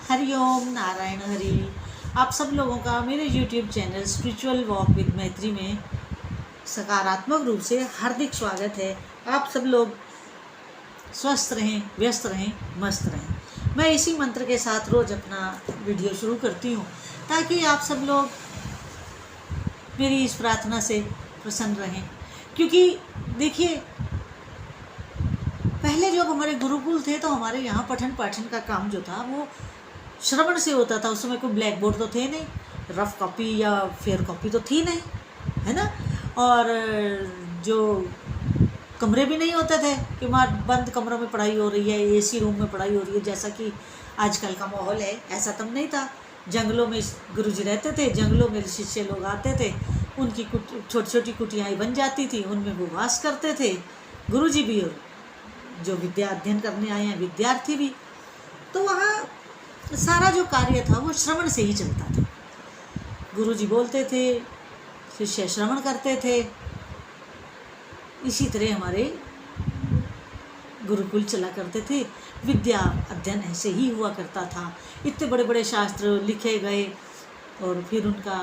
हरिओम नारायण हरि। आप सब लोगों का मेरे YouTube channel spiritual walk with मैत्री में सकारात्मक रूप से हार्दिक स्वागत है। आप सब लोग स्वस्थ रहें, व्यस्त रहें, मस्त रहें। मैं इसी मंत्र के साथ रोज़ अपना वीडियो शुरू करती हूँ ताकि आप सब लोग मेरी इस प्रार्थना से प्रसन्न रहें। क्योंकि देखिए, पहले जब हमारे गुरुकुल थे तो हमारे यहाँ पठन पाठन का काम जो था वो श्रवण से होता था। उस समय कोई ब्लैक बोर्ड तो थे नहीं, रफ कॉपी या फेयर कॉपी तो थी नहीं, है ना। और जो कमरे भी नहीं होते थे कि बंद कमरों में पढ़ाई हो रही है, एसी रूम में पढ़ाई हो रही है जैसा कि आजकल का माहौल है, ऐसा तब नहीं था। जंगलों में गुरुजी रहते थे, जंगलों में शिष्य लोग आते थे, उनकी छोटी छोटी कुटियाएँ बन जाती थी, उनमें वो वास करते थे, गुरुजी भी और जो विद्या अध्ययन करने आए हैं विद्यार्थी भी। तो वहाँ सारा जो कार्य था वो श्रवण से ही चलता था। गुरुजी बोलते थे, शिष्य श्रवण करते थे। इसी तरह हमारे गुरुकुल चला करते थे। विद्या अध्ययन ऐसे ही हुआ करता था। इतने बड़े बड़े शास्त्र लिखे गए और फिर उनका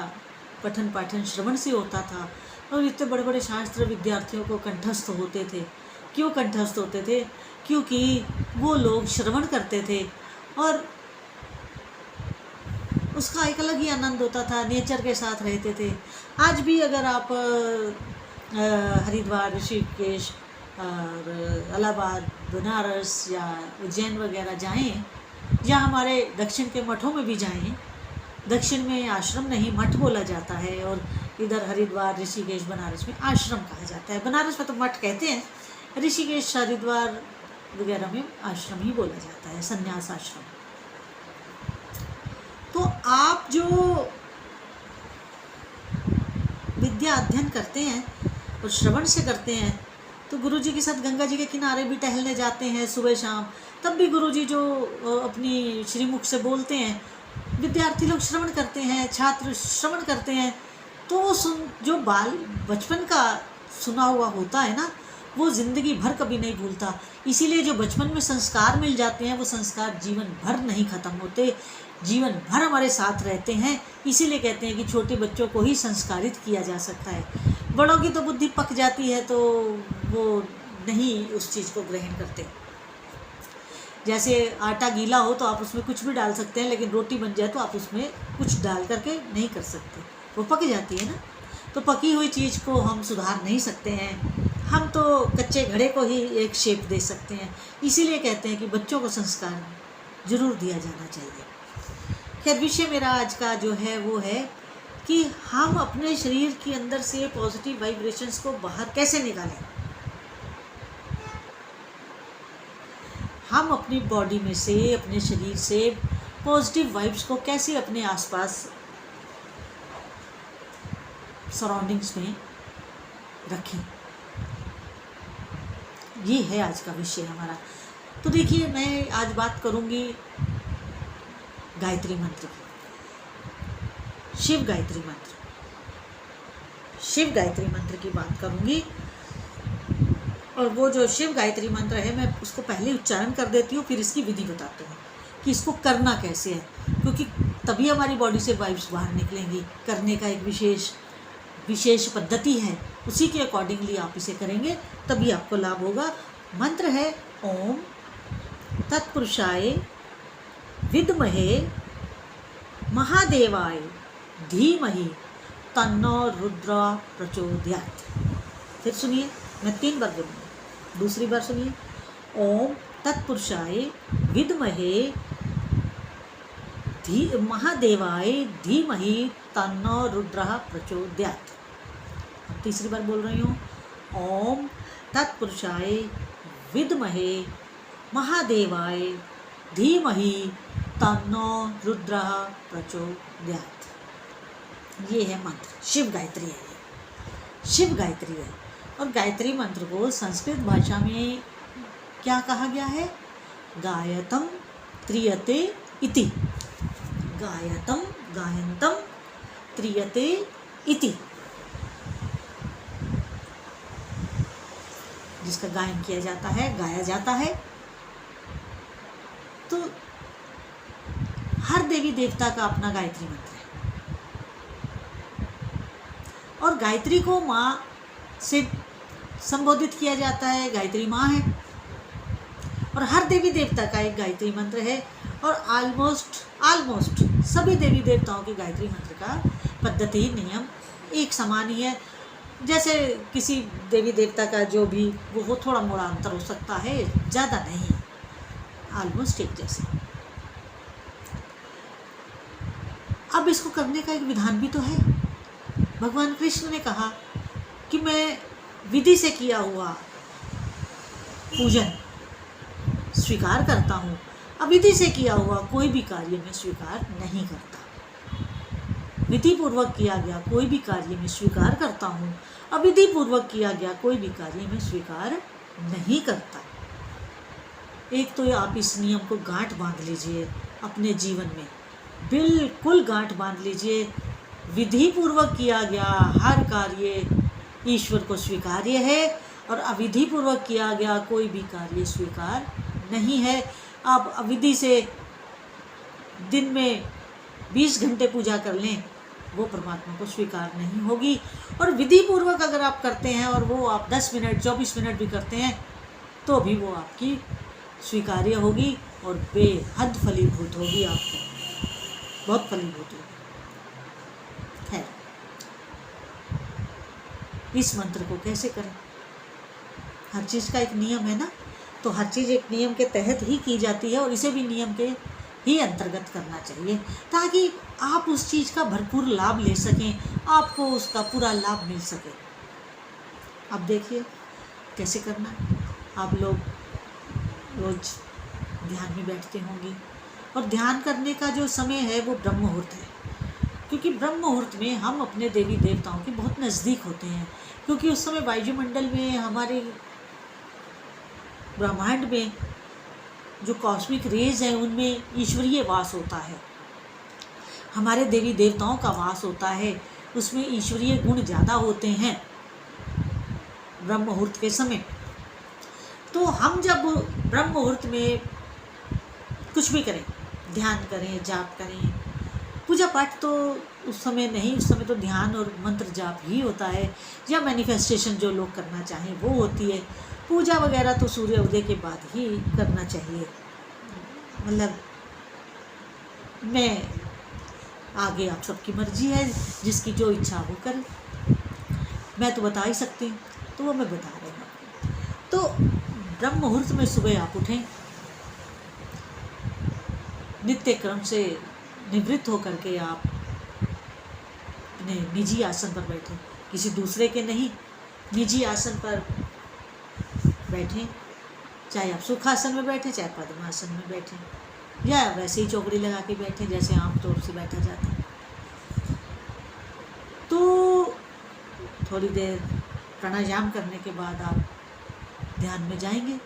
पठन पाठन श्रवण से होता था। और इतने बड़े बड़े शास्त्र विद्यार्थियों को कंठस्थ होते थे। क्यों कंठस्थ होते थे? क्योंकि वो लोग श्रवण करते थे और उसका एक अलग ही आनंद होता था, नेचर के साथ रहते थे। आज भी अगर आप हरिद्वार, ऋषिकेश और इलाहाबाद, बनारस या उज्जैन वगैरह जाएं, या हमारे दक्षिण के मठों में भी जाएं, दक्षिण में आश्रम नहीं मठ बोला जाता है, और इधर हरिद्वार, ऋषिकेश, बनारस में आश्रम कहा जाता है। बनारस में तो मठ कहते हैं, ऋषिकेश, हरिद्वार वगैरह में आश्रम ही बोला जाता है, संन्यास आश्रम। तो आप जो विद्या अध्ययन करते हैं और श्रवण से करते हैं, तो गुरुजी के साथ गंगा जी के किनारे भी टहलने जाते हैं सुबह शाम, तब भी गुरुजी जो अपनी श्रीमुख से बोलते हैं, विद्यार्थी लोग श्रवण करते हैं, छात्र श्रवण करते हैं। तो वो जो बचपन का सुना हुआ होता है ना, वो ज़िंदगी भर कभी नहीं भूलता। इसीलिए जो बचपन में संस्कार मिल जाते हैं वो संस्कार जीवन भर नहीं ख़त्म होते, जीवन भर हमारे साथ रहते हैं। इसीलिए कहते हैं कि छोटे बच्चों को ही संस्कारित किया जा सकता है। बड़ों की तो बुद्धि पक जाती है तो वो नहीं उस चीज़ को ग्रहण करते। जैसे आटा गीला हो तो आप उसमें कुछ भी डाल सकते हैं, लेकिन रोटी बन जाए तो आप उसमें कुछ डाल करके नहीं कर सकते, वो पक जाती है ना। तो पकी हुई चीज़ को हम सुधार नहीं सकते हैं, हम तो कच्चे घड़े को ही एक शेप दे सकते हैं। इसीलिए कहते हैं कि बच्चों को संस्कार जरूर दिया जाना चाहिए। खैर, विषय मेरा आज का जो है वो है कि हम अपने शरीर के अंदर से पॉजिटिव वाइब्रेशंस को बाहर कैसे निकालें। हम अपनी बॉडी में से, अपने शरीर से पॉजिटिव वाइब्स को कैसे अपने आसपास सराउंडिंग्स में रखें, ये है आज का विषय हमारा। तो देखिए, मैं आज बात करूंगी गायत्री मंत्र की, शिव गायत्री मंत्र, शिव गायत्री मंत्र की बात करूंगी। और वो जो शिव गायत्री मंत्र है, मैं उसको पहले उच्चारण कर देती हूँ, फिर इसकी विधि बताती हूँ कि इसको करना कैसे है, क्योंकि तभी हमारी बॉडी से वाइब्स बाहर निकलेंगी। करने का एक विशेष पद्धति है, उसी के अकॉर्डिंगली आप इसे करेंगे तभी आपको लाभ होगा। मंत्र है ओम तत्पुरुषाय विद्महे महादेवाय धीमहि तन्नो रुद्र प्रचोदयात्। फिर सुनिए, मैं 3 बार बोलूँगी, दूसरी बार सुनिए। ओम तत्पुरुषाय विद्महे महादेवाय धीमहि तन्नो रुद्र प्रचोदयात्। तीसरी बार बोल रही हूँ, ओम तत्पुरुषाय विद्महे महादेवाय धीमहि तन्नो रुद्र प्रचोदयात्। ये है मंत्र, शिव गायत्री है, ये शिव गायत्री है। और गायत्री मंत्र को संस्कृत भाषा में क्या कहा गया है? गायतम त्रियते इति। गायतम, गायन्तम, त्रियते इति, जिसका गायन किया जाता है, गाया जाता है। तो देवी देवता का अपना गायत्री मंत्र है, और गायत्री को माँ से संबोधित किया जाता है, गायत्री माँ है। और हर देवी देवता का एक गायत्री मंत्र है, और ऑलमोस्ट सभी देवी देवताओं के गायत्री मंत्र का पद्धति नियम एक समान ही है। जैसे किसी देवी देवता का जो भी वो थोड़ा मोड़ा अंतर हो सकता है, ज़्यादा नहीं, ऑलमोस्ट एक जैसे। अब इसको करने का एक विधान भी तो है। भगवान कृष्ण ने कहा कि मैं विधि से किया हुआ पूजन स्वीकार करता हूँ, अविधि से किया हुआ कोई भी कार्य मैं स्वीकार नहीं करता। विधि पूर्वक किया गया कोई भी कार्य मैं स्वीकार करता हूँ, अविधि पूर्वक किया गया कोई भी कार्य मैं स्वीकार नहीं करता। एक तो आप इस नियम को गांठ बांध लीजिए अपने जीवन में, बिल्कुल गांठ बांध लीजिए। विधि पूर्वक किया गया हर कार्य ईश्वर को स्वीकार्य है, और अविधि पूर्वक किया गया कोई भी कार्य स्वीकार नहीं है। आप अविधि से दिन में 20 घंटे पूजा कर लें, वो परमात्मा को स्वीकार नहीं होगी। और विधि पूर्वक अगर आप करते हैं और वो आप 10 मिनट 24 मिनट भी करते हैं, तो भी वो आपकी स्वीकार्य होगी और बेहद फलीभूत होगी, आपको बहुत फलीभूत होगी। खैर, इस मंत्र को कैसे करें? हर चीज़ का एक नियम है ना, तो हर चीज़ एक नियम के तहत ही की जाती है, और इसे भी नियम के ही अंतर्गत करना चाहिए, ताकि आप उस चीज़ का भरपूर लाभ ले सकें, आपको उसका पूरा लाभ मिल सके। अब देखिए कैसे करना है। आप लोग रोज ध्यान में बैठते होंगे, और ध्यान करने का जो समय है वो ब्रह्म मुहूर्त है, क्योंकि ब्रह्म मुहूर्त में हम अपने देवी देवताओं के बहुत नज़दीक होते हैं, क्योंकि उस समय वायुमंडल में, हमारे ब्रह्मांड में जो कॉस्मिक रेज हैं उनमें ईश्वरीय वास होता है, हमारे देवी देवताओं का वास होता है, उसमें ईश्वरीय गुण ज़्यादा होते हैं ब्रह्म मुहूर्त के समय। तो हम जब ब्रह्म मुहूर्त में कुछ भी करें, ध्यान करें, जाप करें, पूजा पाठ तो उस समय नहीं, उस समय तो ध्यान और मंत्र जाप ही होता है, या मैनिफेस्टेशन जो लोग करना चाहें वो होती है। पूजा वगैरह तो सूर्य उदय के बाद ही करना चाहिए। मतलब मैं आगे आप सबकी मर्जी है, जिसकी जो इच्छा वो करे, मैं तो बता ही सकती हूँ, तो वो मैं बता रही हूँ। तो ब्रह्म मुहूर्त में सुबह आप उठें, नित्य क्रम से निवृत्त होकर के आप अपने निजी आसन पर बैठें, किसी दूसरे के नहीं, निजी आसन पर बैठें, चाहे आप सुखासन में बैठें, चाहे पद्मासन में बैठें, या वैसे ही चौकड़ी लगा के बैठें जैसे आमतौर से बैठा जाता है। तो थोड़ी देर प्राणायाम करने के बाद आप ध्यान में जाएंगे।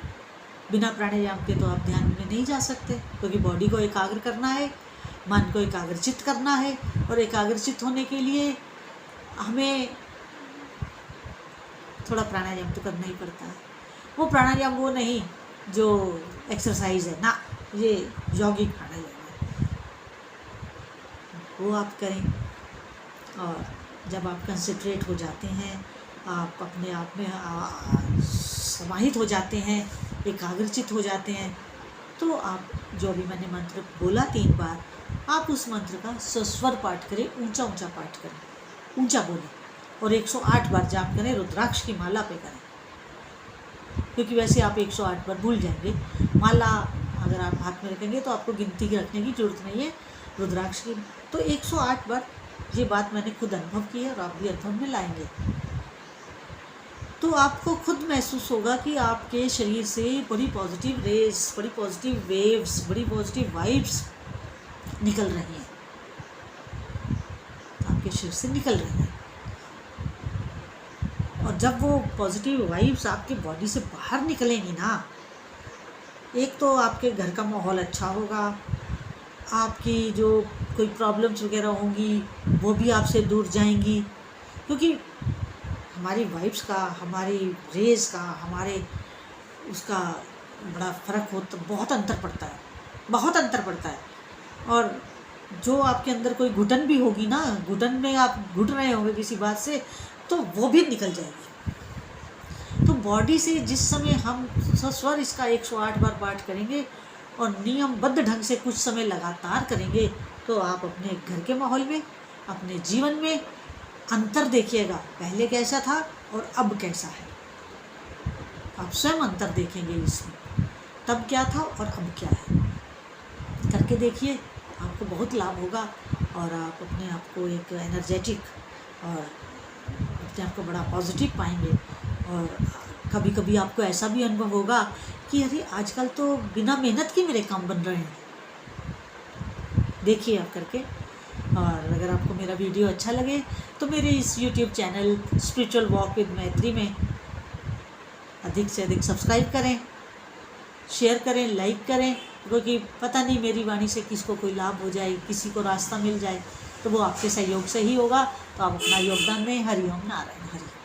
बिना प्राणायाम के तो आप ध्यान में नहीं जा सकते, क्योंकि बॉडी को एकाग्र करना है, मन को एकाग्रचित करना है, और एकाग्रचित होने के लिए हमें थोड़ा प्राणायाम तो करना ही पड़ता है। वो प्राणायाम वो नहीं जो एक्सरसाइज है ना, ये यौगिक प्राणायाम है, वो आप करें। और जब आप कंसंट्रेट हो जाते हैं, आप अपने आप में समाहित हो जाते हैं, एकाग्रचित हो जाते हैं, तो आप जो भी मैंने मंत्र बोला 3 बार, आप उस मंत्र का सस्वर पाठ करें, ऊंचा ऊंचा पाठ करें, ऊंचा बोलें, और 108 बार जाप करें, रुद्राक्ष की माला पे करें, क्योंकि वैसे आप 108 बार भूल जाएंगे। माला अगर आप हाथ में रखेंगे तो आपको गिनती रखने की जरूरत नहीं है रुद्राक्ष की। तो 108 बार, ये बात मैंने खुद अनुभव की है और आप भी अनुभव में लाएंगे, तो आपको खुद महसूस होगा कि आपके शरीर से बड़ी पॉजिटिव रेज, बड़ी पॉजिटिव वेव्स, बड़ी पॉजिटिव वाइब्स निकल रही हैं, आपके शरीर से निकल रही हैं। और जब वो पॉजिटिव वाइब्स आपके बॉडी से बाहर निकलेंगी ना, एक तो आपके घर का माहौल अच्छा होगा, आपकी जो कोई प्रॉब्लम्स वगैरह होंगी वो भी आपसे दूर जाएंगी, क्योंकि हमारी वाइब्स का, हमारी रेज का, हमारे उसका बड़ा फ़र्क होता, बहुत अंतर पड़ता है, बहुत अंतर पड़ता है। और जो आपके अंदर कोई घुटन भी होगी ना, घुटन में आप घुट रहे होंगे किसी बात से, तो वो भी निकल जाएगी। तो बॉडी से जिस समय हम स्वर इसका 108 बार पाठ करेंगे और नियमबद्ध ढंग से कुछ समय लगातार करेंगे, तो आप अपने घर के माहौल में, अपने जीवन में अंतर देखिएगा, पहले कैसा था और अब कैसा है। आप स्वयं अंतर देखेंगे इसमें, तब क्या था और अब क्या है। करके देखिए, आपको बहुत लाभ होगा और आप अपने आप को एक एनर्जेटिक और अपने आप को बड़ा पॉजिटिव पाएंगे। और कभी कभी आपको ऐसा भी अनुभव होगा कि अरे आजकल तो बिना मेहनत के मेरे काम बन रहे हैं। देखिए आप करके। और अगर आपको मेरा वीडियो अच्छा लगे तो मेरे इस YouTube channel spiritual walk with मैत्री में अधिक से अधिक सब्सक्राइब करें, शेयर करें, लाइक करें, क्योंकि पता नहीं मेरी वाणी से किसको कोई लाभ हो जाए, किसी को रास्ता मिल जाए, तो वो आपके सहयोग से ही होगा। तो आप अपना योगदान दें। हरि ओम नारायण हरि।